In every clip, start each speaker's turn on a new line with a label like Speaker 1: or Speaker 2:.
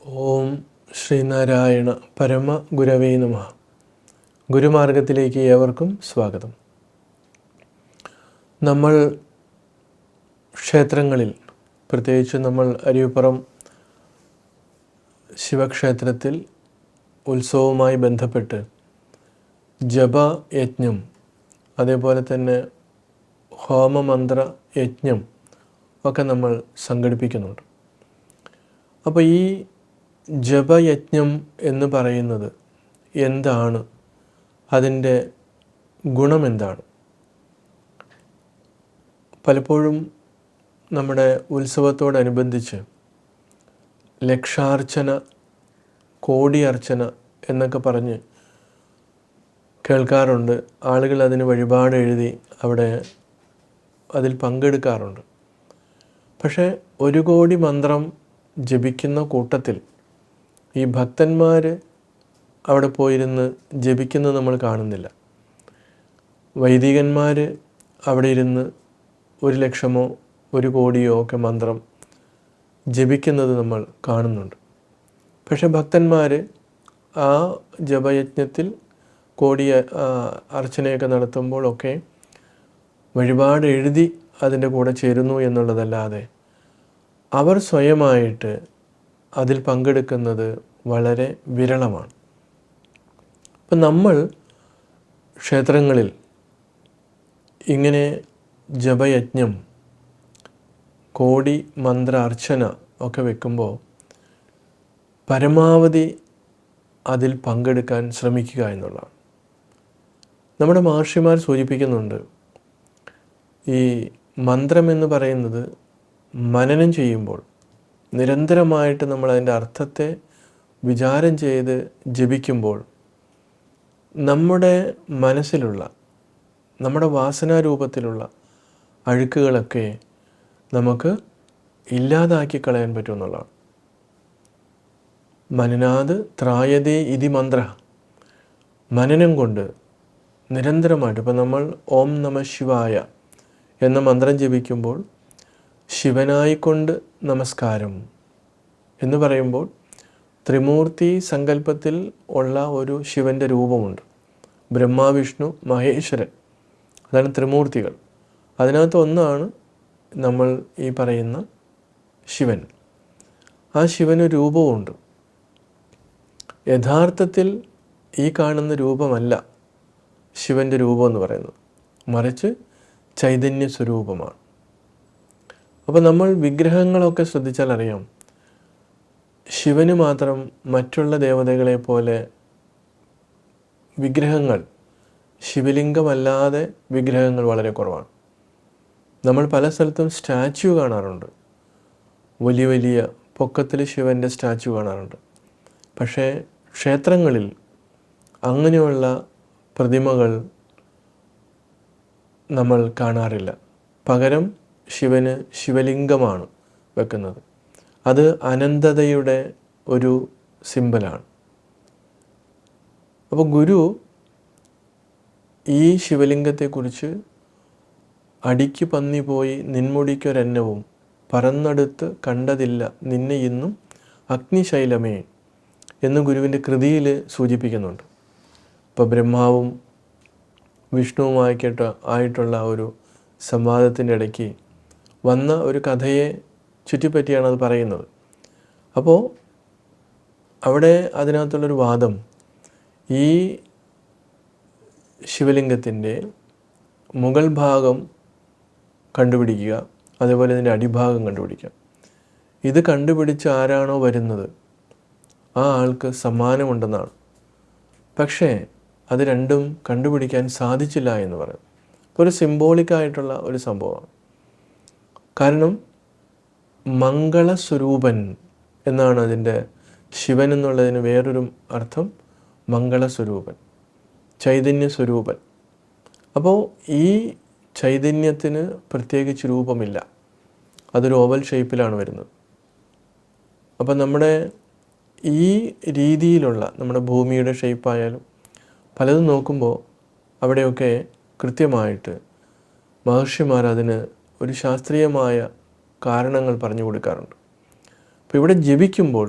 Speaker 1: ഓം ശ്രീനാരായണ പരമ ഗുരവേ നമഃ. ഗുരുമാർഗത്തിലേക്ക് ഏവർക്കും സ്വാഗതം. നമ്മൾ ക്ഷേത്രങ്ങളിൽ, പ്രത്യേകിച്ച് നമ്മൾ അരുവിപ്പുറം ശിവക്ഷേത്രത്തിൽ ഉത്സവവുമായി ബന്ധപ്പെട്ട് ജപയജ്ഞം, അതേപോലെ തന്നെ ഹോമമന്ത്ര യജ്ഞം ഒക്കെ നമ്മൾ സംഘടിപ്പിക്കുന്നുണ്ട്. അപ്പോൾ ഈ ജപയജ്ഞം എന്ന് പറയുന്നത് എന്താണ്? അതിൻ്റെ ഗുണമെന്താണ്? പലപ്പോഴും നമ്മുടെ ഉത്സവത്തോടനുബന്ധിച്ച് ലക്ഷാർച്ചന, കോടിയർച്ചന എന്നൊക്കെ പറഞ്ഞ് കേൾക്കാറുണ്ട്. ആളുകൾ അതിന് വഴിപാട് എഴുതി അവിടെ അതിൽ പങ്കെടുക്കാറുണ്ട്. പക്ഷേ 1 കോടി മന്ത്രം ജപിക്കുന്ന കൂട്ടത്തിൽ ഈ ഭക്തന്മാർ അവിടെ പോയിരുന്ന് ജപിക്കുന്നത് നമ്മൾ കാണുന്നില്ല. വൈദികന്മാർ അവിടെ ഇരുന്ന് 1 ലക്ഷമോ 1 കോടിയോ ഒക്കെ മന്ത്രം ജപിക്കുന്നത് നമ്മൾ കാണുന്നുണ്ട്. പക്ഷെ ഭക്തന്മാർ ആ ജപയജ്ഞത്തിൽ കോടി അർച്ചനയൊക്കെ നടത്തുമ്പോഴൊക്കെ വഴിപാട് എഴുതി അതിൻ്റെ കൂടെ ചേരുന്നു എന്നുള്ളതല്ലാതെ അവർ സ്വയമായിട്ട് അതിൽ പങ്കെടുക്കുന്നത് വളരെ വിരളമാണ്. ഇപ്പം നമ്മൾ ക്ഷേത്രങ്ങളിൽ ഇങ്ങനെ ജപയജ്ഞം, കോടി മന്ത്ര അർച്ചന ഒക്കെ വെക്കുമ്പോൾ പരമാവധി അതിൽ പങ്കെടുക്കാൻ ശ്രമിക്കുക എന്നുള്ളതാണ്. നമ്മുടെ മഹർഷിമാർ സൂചിപ്പിക്കുന്നുണ്ട്, ഈ മന്ത്രമെന്ന് പറയുന്നത് മനനം ചെയ്യുമ്പോൾ നിരന്തരമായിട്ട് നമ്മൾ അതിൻ്റെ അർത്ഥത്തെ വിചാരം ചെയ്ത് ജപിക്കുമ്പോൾ നമ്മുടെ മനസ്സിലുള്ള, നമ്മുടെ വാസനാരൂപത്തിലുള്ള അഴുക്കുകളൊക്കെ നമുക്ക് ഇല്ലാതാക്കി കളയാൻ പറ്റുമെന്നുള്ളതാണ്. മനനാത് ത്രായതേ ഇതി മന്ത്ര, മനനം കൊണ്ട് നിരന്തരമായിട്ട്, ഇപ്പം നമ്മൾ ഓം നമഃ ശിവായ എന്ന മന്ത്രം ജപിക്കുമ്പോൾ ശിവനായിക്കൊണ്ട് നമസ്കാരം എന്ന് പറയുമ്പോൾ ത്രിമൂർത്തി സങ്കല്പത്തിൽ ഉള്ള ഒരു ശിവൻ്റെ രൂപമുണ്ട്. ബ്രഹ്മ, വിഷ്ണു, മഹേശ്വരൻ, അതാണ് ത്രിമൂർത്തികൾ. അതിനകത്ത് ഒന്നാണ് നമ്മൾ ഈ പറയുന്ന ശിവൻ. ആ ശിവന് രൂപമുണ്ട്. യഥാർത്ഥത്തിൽ ഈ കാണുന്ന രൂപമല്ല ശിവൻ്റെ രൂപം എന്ന് പറയുന്നത്, മറിച്ച് ചൈതന്യ സ്വരൂപമാണ്. അപ്പോൾ നമ്മൾ വിഗ്രഹങ്ങളൊക്കെ ശ്രദ്ധിച്ചാൽ അറിയാം, ശിവന് മാത്രം മറ്റുള്ള ദേവതകളെ പോലെ വിഗ്രഹങ്ങൾ, ശിവലിംഗമല്ലാതെ വിഗ്രഹങ്ങൾ വളരെ കുറവാണ്. നമ്മൾ പല സ്ഥലത്തും സ്റ്റാച്യു കാണാറുണ്ട്, വലിയ വലിയ പൊക്കത്തിൽ ശിവൻ്റെ സ്റ്റാച്യു കാണാറുണ്ട്. പക്ഷേ ക്ഷേത്രങ്ങളിൽ അങ്ങനെയുള്ള പ്രതിമകൾ നമ്മൾ കാണാറില്ല. പകരം ശിവന് ശിവലിംഗമാണ് വെക്കുന്നത്. അത് അനന്തതയുടെ ഒരു സിമ്പലാണ്. അപ്പോൾ ഗുരു ഈ ശിവലിംഗത്തെക്കുറിച്ച് അടിക്ക് പന്നി പോയി നിൻമുടിക്കൊരന്നവും പറന്നടുത്ത് കണ്ടതില്ല നിന്നെ ഇന്നും അഗ്നിശൈലമേ എന്ന് ഗുരുവിൻ്റെ കൃതിയിൽ സൂചിപ്പിക്കുന്നുണ്ട്. ഇപ്പോൾ ബ്രഹ്മാവും വിഷ്ണുവുമായിട്ടുള്ള ഒരു സംവാദത്തിൻ്റെ ഇടയ്ക്ക് വന്ന ഒരു കഥയെ ചുറ്റിപ്പറ്റിയാണ് അത് പറയുന്നത്. അപ്പോൾ അവിടെ അതിനകത്തുള്ളൊരു വാദം, ഈ ശിവലിംഗത്തിൻ്റെ മുകൾ ഭാഗം കണ്ടുപിടിക്കുക, അതേപോലെ ഇതിൻ്റെ അടിഭാഗം കണ്ടുപിടിക്കുക. ഇത് കണ്ടുപിടിച്ച് ആരാണോ വരുന്നത് ആ ആൾക്ക് സമ്മാനമുണ്ടെന്നാണ്. പക്ഷേ അത് രണ്ടും കണ്ടുപിടിക്കാൻ സാധിച്ചില്ല എന്ന് പറയും. ഒരു സിംബോളിക്കായിട്ടുള്ള ഒരു സംഭവമാണ്. കാരണം മംഗളസ്വരൂപൻ എന്നാണ് അതിൻ്റെ, ശിവൻ എന്നുള്ളതിന് വേറൊരു അർത്ഥം മംഗളസ്വരൂപൻ, ചൈതന്യ സ്വരൂപൻ. അപ്പോൾ ഈ ചൈതന്യത്തിന് പ്രത്യേകിച്ച് രൂപമില്ല, അതൊരു ഓവൽ ഷേപ്പിലാണ് വരുന്നത്. അപ്പം നമ്മുടെ ഈ രീതിയിലുള്ള നമ്മുടെ ഭൂമിയുടെ ഷേപ്പായാലും പലതും നോക്കുമ്പോൾ അവിടെയൊക്കെ കൃത്യമായിട്ട് മഹർഷിമാർ അതിന് ഒരു ശാസ്ത്രീയമായ കാരണങ്ങൾ പറഞ്ഞു കൊടുക്കാറുണ്ട്. അപ്പോൾ ഇവിടെ ജപിക്കുമ്പോൾ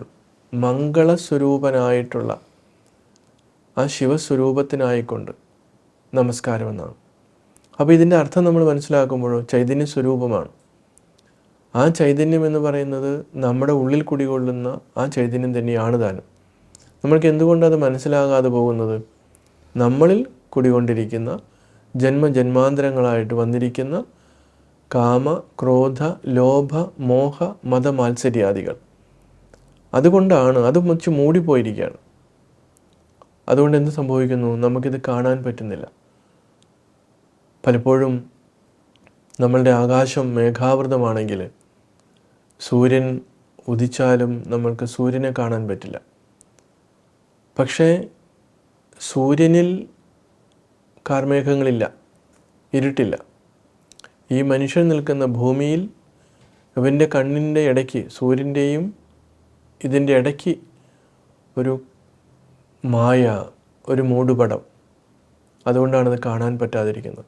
Speaker 1: മംഗളസ്വരൂപനായിട്ടുള്ള ആ ശിവസ്വരൂപത്തിനായിക്കൊണ്ട് നമസ്കാരമെന്നാണ്. അപ്പോൾ ഇതിൻ്റെ അർത്ഥം നമ്മൾ മനസ്സിലാക്കുമ്പോഴോ ചൈതന്യ സ്വരൂപമാണ്. ആ ചൈതന്യം എന്ന് പറയുന്നത് നമ്മുടെ ഉള്ളിൽ കുടികൊള്ളുന്ന ആ ചൈതന്യം തന്നെയാണ് താനും. നമ്മൾക്ക് എന്തുകൊണ്ടത് മനസ്സിലാകാതെ പോകുന്നത്? നമ്മളിൽ കുടികൊണ്ടിരിക്കുന്ന ജന്മജന്മാന്തരങ്ങളായിട്ട് വന്നിരിക്കുന്ന കാമ, ക്രോധ, ലോഭ, മോഹ, മതമാത്സര്യാദികൾ. അതുകൊണ്ടാണ് അത് മുച്ച് മൂടിപ്പോയിരിക്കുകയാണ്. അതുകൊണ്ട് എന്ത് സംഭവിക്കുന്നു? നമുക്കിത് കാണാൻ പറ്റുന്നില്ല. പലപ്പോഴും നമ്മളുടെ ആകാശം മേഘാവൃതമാണെങ്കിൽ സൂര്യൻ ഉദിച്ചാലും നമ്മൾക്ക് സൂര്യനെ കാണാൻ പറ്റില്ല. പക്ഷേ സൂര്യനിൽ കാർമേഘങ്ങളില്ല, ഇരുട്ടില്ല. ഈ മനുഷ്യൻ നിൽക്കുന്ന ഭൂമിയിൽ ഇവൻ്റെ കണ്ണിൻ്റെ ഇടയ്ക്ക്, സൂര്യൻ്റെയും ഇതിൻ്റെ ഇടയ്ക്ക് ഒരു മായ, ഒരു മൂടുപടം. അതുകൊണ്ടാണത് കാണാൻ പറ്റാതിരിക്കുന്നത്.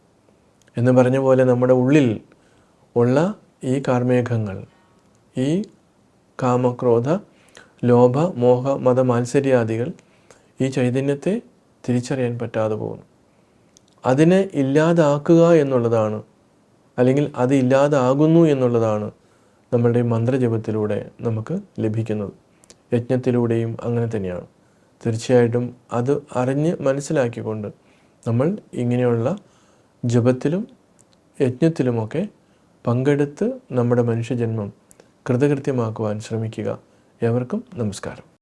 Speaker 1: എന്ന് പറഞ്ഞ പോലെ നമ്മുടെ ഉള്ളിൽ ഉള്ള ഈ കാർമേഘങ്ങൾ, ഈ കാമക്രോധ ലോഭ മോഹ മതമാത്സര്യാദികൾ ഈ ചൈതന്യത്തെ തിരിച്ചറിയാൻ പറ്റാതെ പോകുന്നു. അതിനെ ഇല്ലാതാക്കുക എന്നുള്ളതാണ്, അല്ലെങ്കിൽ അത് ഇല്ലാതാകുന്നു എന്നുള്ളതാണ് നമ്മളുടെ മന്ത്രജപത്തിലൂടെ നമുക്ക് ലഭിക്കുന്നത്. യജ്ഞത്തിലൂടെയും അങ്ങനെ തന്നെയാണ്. തീർച്ചയായിട്ടും അത് അറിഞ്ഞ് മനസ്സിലാക്കിക്കൊണ്ട് നമ്മൾ ഇങ്ങനെയുള്ള ജപത്തിലും യജ്ഞത്തിലുമൊക്കെ പങ്കെടുത്ത് നമ്മുടെ മനുഷ്യജന്മം കൃതകൃത്യമാക്കുവാൻ ശ്രമിക്കുക. ഏവർക്കും നമസ്കാരം.